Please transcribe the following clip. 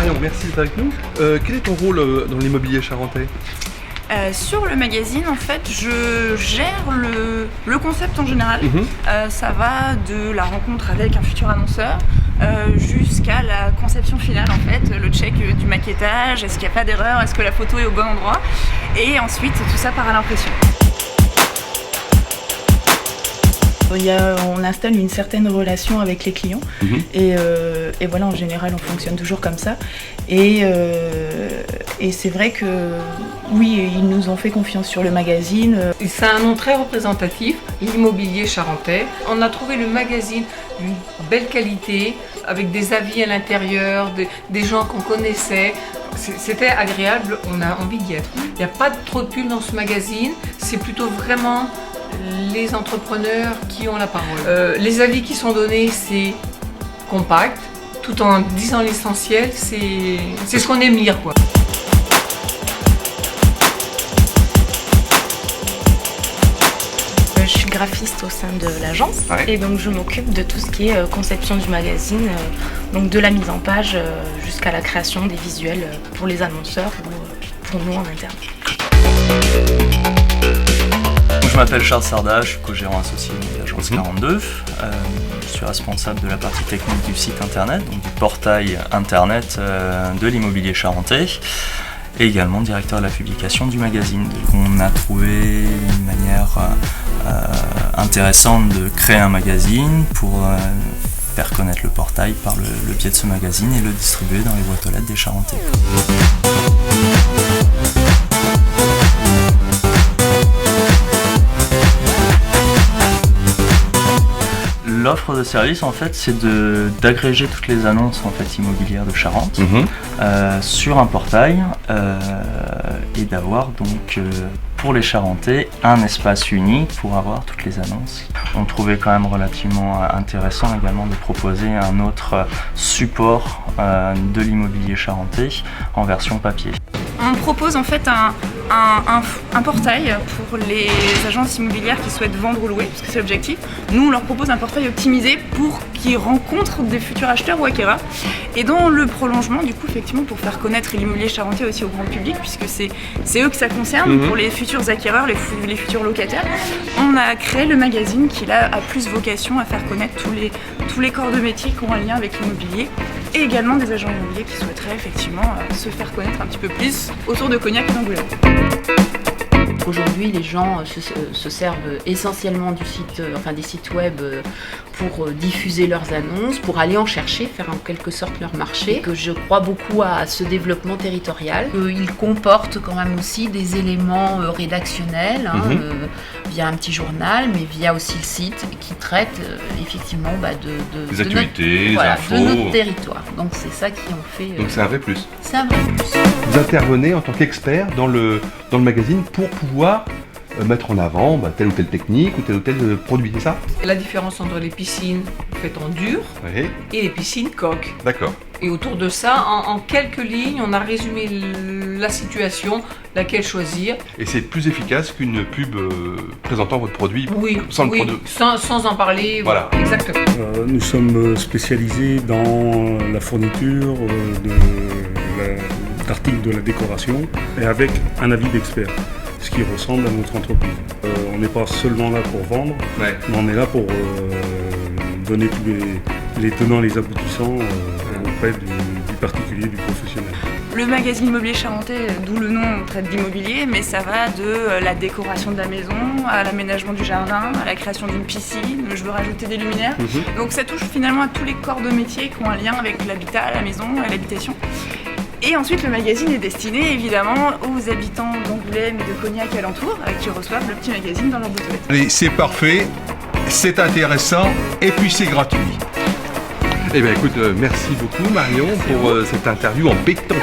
Marion, merci d'être avec nous. Quel est ton rôle dans l'immobilier charentais ? Sur le magazine, en fait, je gère le concept en général. Ça va de la rencontre avec un futur annonceur jusqu'à la conception finale, en fait, le check du maquettage, est-ce qu'il n'y a pas d'erreur, est-ce que la photo est au bon endroit, et ensuite tout ça part à l'impression. On installe une certaine relation avec les clients et voilà, en général on fonctionne toujours comme ça et c'est vrai que oui, ils nous ont fait confiance sur le magazine. C'est un nom très représentatif, l'immobilier charentais. On a trouvé le magazine d'une belle qualité, avec des avis à l'intérieur, des gens qu'on connaissait. C'était agréable, on a envie d'y être. Il n'y a pas trop de pubs dans ce magazine, c'est plutôt vraiment les entrepreneurs qui ont la parole. Les avis qui sont donnés, c'est compact, tout en disant l'essentiel, c'est ce qu'on aime lire, quoi. Je suis graphiste au sein de l'agence et donc je m'occupe de tout ce qui est conception du magazine, donc de la mise en page jusqu'à la création des visuels pour les annonceurs ou pour nous en interne. Je m'appelle Charles Sarda, je suis co-gérant associé de l'agence 42. Je suis responsable de la partie technique du site internet, donc du portail internet de l'immobilier charentais, et également directeur de la publication du magazine. Donc on a trouvé une manière intéressante de créer un magazine pour faire connaître le portail par le biais de ce magazine et le distribuer dans les boîtes aux lettres des Charentais. L'offre de service, en fait, c'est d'agréger toutes les annonces en fait, immobilières de Charente sur un portail et d'avoir donc pour les Charentais un espace unique pour avoir toutes les annonces. On trouvait quand même relativement intéressant également de proposer un autre support de l'immobilier charentais en version papier. On propose en fait un portail pour les agences immobilières qui souhaitent vendre ou louer, parce que c'est l'objectif. Nous, on leur propose un portail optimisé pour qu'ils rencontrent des futurs acheteurs ou acquéreurs. Et dans le prolongement, du coup, effectivement, pour faire connaître l'immobilier charentais aussi au grand public, puisque c'est eux que ça concerne, pour les futurs acquéreurs, les futurs locataires, on a créé le magazine qui là a plus vocation à faire connaître tous les corps de métier qui ont un lien avec l'immobilier, et également des agents immobiliers qui souhaiteraient effectivement se faire connaître un petit peu plus autour de Cognac et d'Angoulême. Aujourd'hui, les gens se servent essentiellement des sites web pour diffuser leurs annonces, pour aller en chercher, faire en quelque sorte leur marché. Que je crois beaucoup à ce développement territorial. Il comporte quand même aussi des éléments rédactionnels, via un petit journal, mais via aussi le site qui traite effectivement des actualités, des infos. De notre territoire. Donc c'est ça qui en fait. Donc c'est un vrai plus. C'est un vrai plus. Vous intervenez en tant qu'expert dans le magazine pour pouvoir mettre en avant telle ou telle technique ou tel produit, c'est ça ? La différence entre les piscines faites en dur et les piscines coques. D'accord. Et autour de ça, en quelques lignes, on a résumé la situation, laquelle choisir. Et c'est plus efficace qu'une pub présentant votre produit sans en parler. Voilà. Exactement. Nous sommes spécialisés dans la fourniture d'articles de la décoration et avec un avis d'expert, ce qui ressemble à notre entreprise. On n'est pas seulement là pour vendre, mais on est là pour donner tous les tenants, les aboutissants auprès du particulier, du professionnel. Le magazine immobilier charentais, d'où le nom, on traite d'immobilier, mais ça va de la décoration de la maison, à l'aménagement du jardin, à la création d'une piscine, je veux rajouter des luminaires. Donc ça touche finalement à tous les corps de métier qui ont un lien avec l'habitat, la maison, l'habitation. Et ensuite, le magazine est destiné évidemment aux habitants d'Angoulême et de Cognac alentour, qui reçoivent le petit magazine dans leur boîte aux lettres. Allez, c'est parfait, c'est intéressant et puis c'est gratuit. Eh bien écoute, merci beaucoup Marion pour cette interview en béton.